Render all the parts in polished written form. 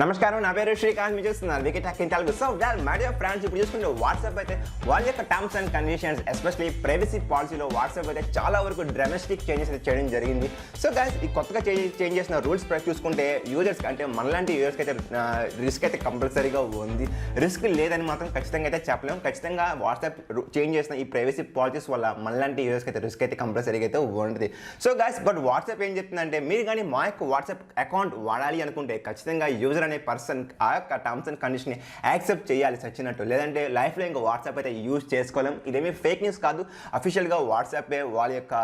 నమస్కారం, నా పేరు శ్రీకాంత్. మీరు చూస్తున్నారు wicket tech Telugu. So my dear friends, ఇప్పుడు చూసుకుంటే వాట్సాప్ అయితే వాళ్ళ యొక్క terms and conditions, especially privacy పాలసీలో వాట్సాప్ అయితే చాలా వరకు డ్రామాస్టిక్ చేంజెస్ అయితే చేయడం జరిగింది. సో గైస్, ఈ కొత్తగా చేంజ్ చేసిన రూల్స్ ప్రకారం చూసుకుంటే యూజర్స్కి, అంటే మనలాంటి యూజర్స్కి అయితే రిస్క్ అయితే కంపల్సరీగా ఉంది. రిస్క్ లేదని మాత్రం ఖచ్చితంగా అయితే చెప్పలేము. ఖచ్చితంగా వాట్సాప్ చేంజ్ చేసిన ఈ ప్రైవసీ పాలసీస్ వల్ల మనలాంటి యూజర్స్కి అయితే రిస్క్ అయితే కంపల్సరీగా అయితే ఉంటుంది. సో గైస్, బట్ వాట్సాప్ ఏం చెప్తుందంటే, మీరు కానీ మా యొక్క వాట్సాప్ అకౌంట్ వాడాలి అనుకుంటే ఖచ్చితంగా యూజర్ అనే పర్సన్ ఆ యొక్క టర్మ్స్ అండ్ కండిషన్ని యాక్సెప్ట్ చేయాలి సచ్చినట్టు. లేదంటే లైఫ్లో ఇంకా వాట్సాప్ అయితే యూజ్ చేసుకోలేం. ఇదేమీ ఫేక్ న్యూస్ కాదు. అఫీషియల్గా వాట్సాపే వాళ్ళ యొక్క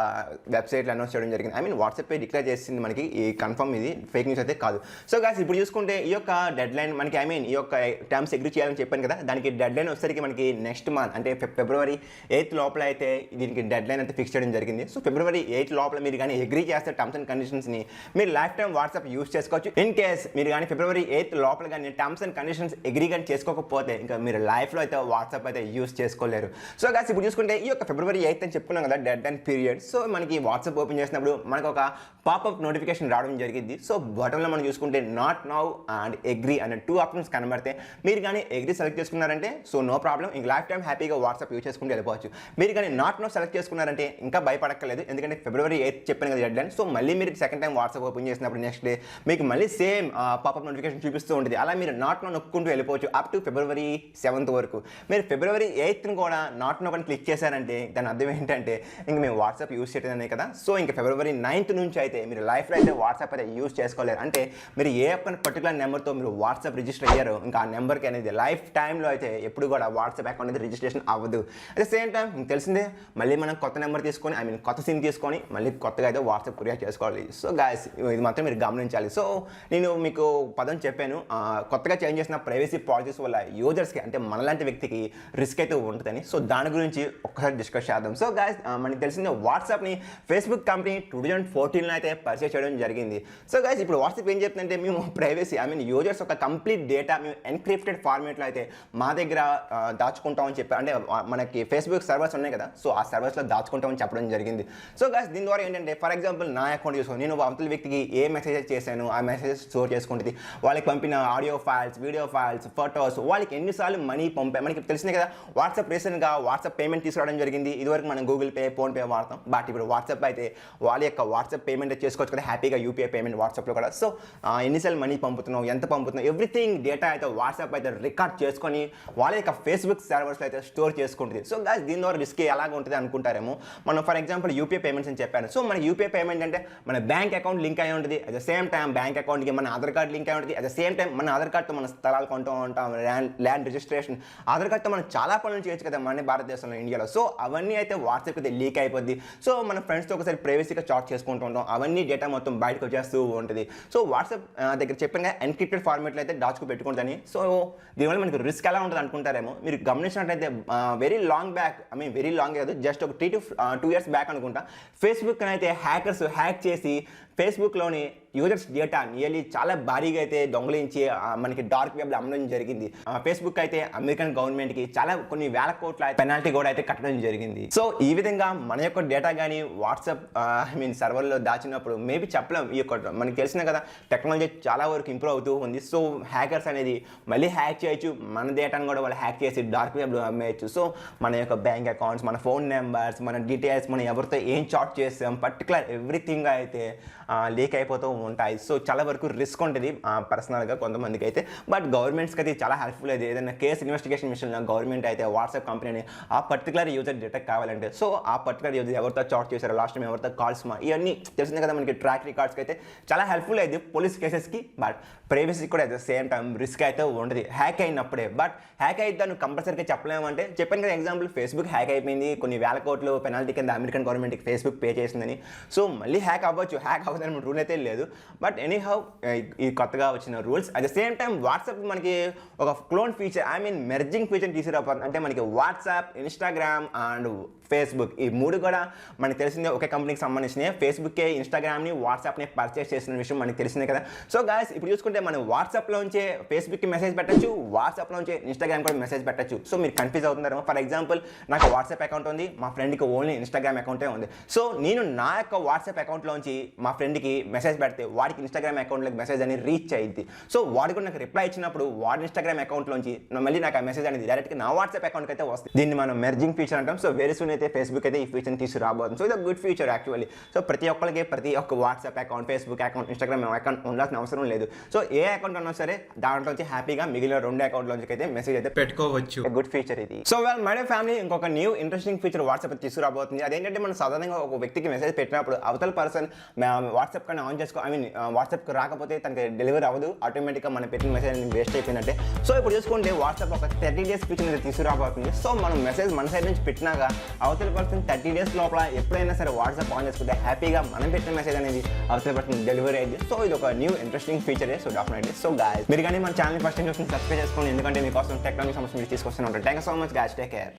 వెబ్సైట్లో అనౌన్స్ చేయడం జరిగింది. ఐ మీన్ వాట్సాపే డిక్లేర్ చేసింది మనకి. ఈ కన్ఫర్మ్, ఇది ఫేక్ న్యూస్ అయితే కాదు. సో గాయ్స్, ఇప్పుడు చూసుకుంటే ఈ యొక్క డెడ్ లైన్ మనకి, ఐ మీన్ ఈ యొక్క టర్మ్స్ అగ్రీ చేయాలని చెప్పాను కదా, దానికి డెడ్ లైన్ వచ్చేసరికి మనకి నెక్స్ట్ మంత్ అంటే ఫిబ్రవరి 8 లోపల అయితే దీనికి డెడ్ లైన్ అయితే ఫిక్స్ చేయడం జరిగింది. సో ఫిబ్రవరి 8 లోపల మీరు కానీ అగ్రీ చేస్తే టర్మ్స్ అండ్ కండిషన్స్ని, మీరు లైఫ్ టైం వాట్సాప్ యూజ్ చేసుకోవచ్చు. ఇన్ కేస్ మీరు కానీ ఫిబ్రవరి 8 లోపల కానీ టర్మ్స్ అండ్ కండిషన్స్ అగ్రీ కానీ చేసుకోకపోతే ఇంకా మీరు లైఫ్లో అయితే వాట్సాప్ అయితే యూజ్ చేసుకోలేరు. సో గాయ్స్, ఇప్పుడు చూసుకుంటే ఈ యొక్క ఫిబ్రవరి 8 అని చెప్పుకున్నాం కదా డెడ్ లైన్ పీరియడ్. సో మనకి వాట్సాప్ ఓపెన్ చేసినప్పుడు మనకు ఒక పాపప్ నోటిఫికేషన్ రావడం జరిగింది. సో బటన్లో మనం చూసుకుంటే నాట్ నౌ అండ్ అగ్రీ అనే 2 ఆప్షన్స్ కనబడితే మీరు కానీ అగ్రీ సెలెక్ట్ చేసుకున్నారంటే సో నో ప్రాబ్లం, ఇంక లైఫ్ టైం హ్యాపీగా వాట్సాప్ యూజ్ చేసుకుంటూ వెళ్ళిపోవచ్చు. మీరు కానీ నాట్ నౌ సెలెక్ట్ చేసుకున్నారంటే ఇంకా భయపడక్కర్లేదు. ఎందుకంటే ఫిబ్రవరి 8 చెప్పాను కదా డెడ్ లైన్. సో మళ్ళీ మీరు సెకండ్ టైం వాట్సాప్ ఓపెన్ చేసినప్పుడు నెక్స్ట్ డే మీకు మళ్ళీ సేమ్ పాపప్ నోటిఫికేషన్ చూపిస్తూ ఉంటుంది. అలా మీరు నాట్ నో నొక్కుంటూ వెళ్ళిపోవచ్చు అప్ టు ఫిబ్రవరి 7 వరకు. మీరు ఫిబ్రవరి 8ని కూడా నాట్ నో కానీ క్లిక్ చేశారంటే దాని అర్థం ఏంటంటే ఇంక మేము వాట్సాప్ యూజ్ చేయలేదనే కదా. సో ఇంకా ఫిబ్రవరి 9 నుంచి అయితే మీరు లైఫ్లో అయితే వాట్సాప్ అయితే యూజ్ చేసుకోలేరు. అంటే మీరు ఏ ఒక్క పర్టికులర్ నెంబర్తో మీరు వాట్సాప్ రిజిస్టర్ అయ్యారో ఇంకా ఆ నెంబర్కి అనేది లైఫ్ టైంలో అయితే ఎప్పుడు కూడా వాట్సాప్ అకౌంట్ అనేది రిజిస్ట్రేషన్ అవ్వదు. అట్ ద సేమ్ టైం మీకు తెలిసిందే, మళ్ళీ మనం కొత్త నెంబర్ తీసుకొని, ఐ మీన్ కొత్త సిమ్ తీసుకొని మళ్ళీ కొత్తగా అయితే వాట్సాప్ క్రియేట్ చేసుకోవాలి. సో గాయ్స్, ఇది మాత్రం మీరు గమనించాలి. సో నేను మీకు పదం చెప్పాను, కొత్తగా చేంజ్ చేసిన ప్రైవసీ పాలసీస్ వల్ల యూజర్స్కి, అంటే మనలాంటి వ్యక్తికి రిస్క్ అయితే ఉంటుందని. సో దాని గురించి ఒక్కసారి డిస్కస్ చేద్దాం. సో గాయ్స్, మనకి తెలిసిందే వాట్సాప్ని ఫేస్బుక్ కంపెనీ 2014లో అయితే పర్చేస్ చేయడం జరిగింది. సో గాయ్స్, ఇప్పుడు వాట్సాప్ ఏం చెప్తుందంటే, మేము ప్రైవసీ, ఐ మీన్ యూజర్స్ ఒక కంప్లీట్ డేటా మేము ఎన్క్రిప్టెడ్ ఫార్మేట్లో అయితే మా దగ్గర దాచుకుంటామని చెప్పి, అంటే మనకి ఫేస్బుక్ సర్వర్స్ ఉన్నాయి కదా, సో ఆ సర్వర్స్లో దాచుకుంటామని చెప్పడం జరిగింది. సో గాయ్స్, దీని ద్వారా ఏంటంటే, ఫర్ ఎగ్జాంపుల్ నా అకౌంట్ చూసుకోండి, నేను అవతల వ్యక్తికి ఏ మెసేజెస్ చేశాను ఆ మెసేజెస్ స్టోర్ చేసుకుంటుంది. వాళ్ళకి పంపిన audio files, video files, photos, వాళ్ళకి ఎన్నిసార్లు మనీ పంపే మనకి తెలిసిందే కదా. వాట్సాప్ రీసెంట్గా వాట్సాప్ పేమెంట్ తీసుకురావడం జరిగింది. ఇదివరకు మనం గూగుల్ పే, ఫోన్పే వాడతాం. బట్ ఇప్పుడు వాట్సాప్ అయితే వాళ్ళ యొక్క వాట్సాప్ పేమెంట్ చేసుకోవచ్చు కదా హ్యాపీగా, యూపీఐ పేమెంట్ వాట్సాప్లో కూడా. సో ఎన్నిసార్లు మనీ పంపుతున్నావు, ఎంత పంపుతున్నావు, ఎవ్రీథింగ్ డేటా అయితే వాట్సాప్ అయితే రికార్డ్ చేసుకొని వాళ్ళ యొక్క ఫేస్బుక్ సర్వర్స్లో అయితే స్టోర్ చేసుకుంటుంది. సో గాయ్స్, దీని ద్వారా రిస్క్ ఎలాగ ఉంటుంది అనుకుంటారేమో. మనం ఫర్ ఎగ్జాంపుల్ యూపీఐ పేమెంట్స్ అని చెప్పాను. సో మన యూపీఐ పేమెంట్ అంటే మన బ్యాంక్ అకౌంట్ లింక్ అయి ఉంటుంది. At the same time bank అకౌంట్కి మన ఆధార్ కార్డ్ లింక్ అయి ఉంటుంది. అట్ ద సేమ్ టైం మన ఆధార్ కార్డ్తో మన స్థలాలు కొంటూ ఉంటాం, ల్యాండ్ రిజిస్ట్రేషన్, ఆధార్ కార్డ్తో మనం చాలా పనులు చేయొచ్చు కదా మన భారతదేశంలో, ఇండియాలో. సో అవన్నీ అయితే వాట్సాప్ అయితే లీక్ అయిపోద్ది. సో మన ఫ్రెండ్స్తో ఒకసారి ప్రైవసీగా చాట్ చేసుకుంటూ ఉంటాం, అవన్నీ డేటా మొత్తం బయటకు వచ్చేస్తూ ఉంటుంది. సో వాట్సాప్ దగ్గర చెప్పిన ఎన్క్రిప్టెడ్ ఫార్మేట్లో అయితే దాచుకు పెట్టుకుంటుంది. సో దీనివల్ల మనకి రిస్క్ ఎలా ఉంటుంది అనుకుంటారేమో. మీరు గమనించినట్లయితే very long back, I mean very long కాదు, జస్ట్ ఒక 3 to 2 years బ్యాక్ అనుకుంటా, ఫేస్బుక్ అయితే హ్యాకర్స్ హ్యాక్ చేసి ఫేస్బుక్లోని యూజర్స్ డేటా నియర్లీ చాలా భారీగా అయితే దొంగలించి మనకి డార్క్ వెబ్లో అమ్మడం జరిగింది. ఫేస్బుక్ అయితే అమెరికన్ గవర్నమెంట్కి చాలా కొన్ని వేల కోట్ల పెనాల్టీ కూడా అయితే కట్టడం జరిగింది. సో ఈ విధంగా మన యొక్క డేటా కానీ వాట్సాప్ ఐ మీన్ సర్వర్లో దాచినప్పుడు మేబీ చెప్పలేం. ఈ యొక్క మనకి తెలిసిన కదా టెక్నాలజీ చాలా వరకు ఇంప్రూవ్ అవుతూ ఉంది. సో హ్యాకర్స్ అనేది మళ్ళీ హ్యాక్ చేయొచ్చు, మన డేటాను కూడా వాళ్ళు హ్యాక్ చేసి డార్క్ వెబ్లో అమ్మేయచ్చు. సో మన యొక్క బ్యాంక్ అకౌంట్స్, మన ఫోన్ నెంబర్స్, మన డీటెయిల్స్, మనం ఎవరితో ఏం చాట్ చేస్తాం, పర్టికులర్ ఎవ్రీథింగ్ అయితే లీక్ అయిపోతూ ఉంటాయి. సో చాలా వరకు రిస్క్ ఉంటుంది పర్సనల్గా కొంతమందికి అయితే. బట్ గవర్నమెంట్స్కి అయితే చాలా హెల్ప్ఫుల్ అయితే. ఏదైనా కేసు ఇన్వెస్టిగేషన్ విషయంలో గవర్నమెంట్ అయితే వాట్సాప్ కంపెనీని ఆ పర్టికులర్ యూజర్ డేటా కావాలంటే, సో ఆ పర్టికులర్ యూజర్ ఎవరితో చాట్ చేశారో, లాస్ట్ టైం ఎవరితో కాల్స్, ఇవన్నీ తెలిసిందే కదా మనకి. ట్రాక్ రికార్డ్స్కి అయితే చాలా హెల్ప్ఫుల్ అయింది పోలీస్ కేసెస్కి. బట్ ప్రైవసీకి కూడా at the same time risk అయితే ఉంటుంది హ్యాక్ అయినప్పుడే. బట్ హ్యాక్ అయితే దాన్ని కంపల్సరీగా చెప్పలేమంటే, చెప్పాను కదా ఎగ్జాంపుల్, ఫేస్బుక్ హ్యాక్ అయిపోయింది, కొన్ని వేల కోట్లు పెనాల్టీ కింద అమెరికన్ గవర్నమెంట్కి ఫేస్బుక్ పే చేసిందని. సో మళ్ళీ హ్యాక్ అవ్వచ్చు, హ్యాక్ అవ్వదని రూల్ అయితే లేదు. బట్ ఎనీహౌ ఈ కొత్తగా వచ్చిన rules. At the same time WhatsApp మనకి ఒక clone feature, I mean merging feature తీసుకురాబోతుంది. అంటే మనకి వాట్సాప్, ఇన్స్టాగ్రామ్ అండ్ ఫేస్బుక్, ఈ 3 కూడా మనకి తెలిసిందే ఒకే కంపెనీకి సంబంధించినవి. ఫేస్బుక్కే ఇన్స్టాగ్రామ్ని, వాట్సాప్ని పర్చేస్ చేసిన విషయం మనకి తెలిసిందే కదా. సో గాయ్స్, ఇప్పుడు చూసుకుంటే మనం వాట్సాప్లోంచే ఫేస్బుక్కి మెసేజ్ పెట్టచ్చు, వాట్సాప్లోంచే ఇన్స్టాగ్రామ్ కూడా మెసేజ్ పెట్టచ్చు. సో మీరు కన్ఫ్యూజ్ అవుతున్నారేమో. ఫర్ ఎగ్జాంపుల్, నాకు వాట్సాప్ అకౌంట్ ఉంది, మా ఫ్రెండ్కి ఓన్లీ ఇన్స్టాగ్రామ్ అకౌంటే ఉంది. సో నేను నా యొక్క వాట్సాప్ అకౌంట్లోంచి మా ఫ్రెండ్కి మెసేజ్ పెడితే వాడికి ఇన్స్టాగ్రామ్ అకౌంట్లోకి మెసేజ్ అనేది రీచ్ అయ్యింది. సో వాడు కూడా నాకు రిప్లై ఇచ్చినప్పుడు వాడి ఇన్స్టాగ్రామ్ అకౌంట్లోంచి మళ్ళీ నాకు ఆ మెసేజ్ అనేది డైరెక్ట్గా నా వాట్సాప్ అకౌంట్కి అయితే వస్తుంది. దీన్ని మనం మెర్జింగ్ ఫీచర్ అంటాం. సో వెరీ సూన్ అయితే ఫేస్బుక్ అయితే ఈ ఫీచర్ని తీసుకురాబోతుంది. సో ఇది గుడ్ ఫీచర్ యాక్చువల్లీ. సో ప్రతి ఒక్కరికి ప్రతి ఒక్క WhatsApp account, Facebook account, Instagram account ఉండాల్సిన అవసరం లేదు. సో ఏ అకౌంట్ ఉన్నా సరే దాంట్లోంచి హ్యాపీగా మిగిలిన 2 అకౌంట్లోంచి అయితే మెసేజ్ అయితే పెట్టుకోవచ్చు. గుడ్ ఫీచర్ ఇది. సో వెల్ మై ఫ్యామిలీ, ఇంకొక న్యూ ఇంట్రెస్టింగ్ ఫీచర్ వాట్సాప్ తీసుకురాబోతుంది. అదేంటంటే మనం సాధారణంగా ఒక వ్యక్తికి మెసేజ్ పెట్టినప్పుడు అవతల పర్సన్ వాట్సాప్ కానీ ఆన్ చేసుకో, వాట్సాప్కి రాకపోతే తనకి డెలివరీ అవ్వదు, ఆటోమేటిక్గా మనం పెట్టిన మెసేజ్ అనేది వేస్ట్ అయిపోయినట్టే. సో ఇప్పుడు చూసుకుంటే వాట్సాప్ ఒక 30 days ఫీచర్ అనేది తీసుకురాబోతుంది. సో మనం మెసేజ్ మన సైడ్ నుంచి పెట్టినాక అవతల పర్సన్ 30 days లోపల ఎప్పుడైనా సరే వాట్సాప్ ఆన్ చేసుకుంటే హ్యాపీగా మనం పెట్టిన మెసేజ్ అనేది అవతల పర్సన్ డెలివరీ అయింది. సో ఇది ఒక న్యూ ఇంట్రెస్టింగ్ ఫీచరే. So definitely. సో గాయ్స్, మీరు కానీ మన ఛానల్ ఫస్ట్ టైం చూసుకుని సబ్స్క్రైబ్ చేసుకోండి, ఎందుకంటే మీకోసం టెక్నాలజీ సమస్య మీరు తీసుకొస్తూనే ఉంటారు. Thank you so much guys, take care.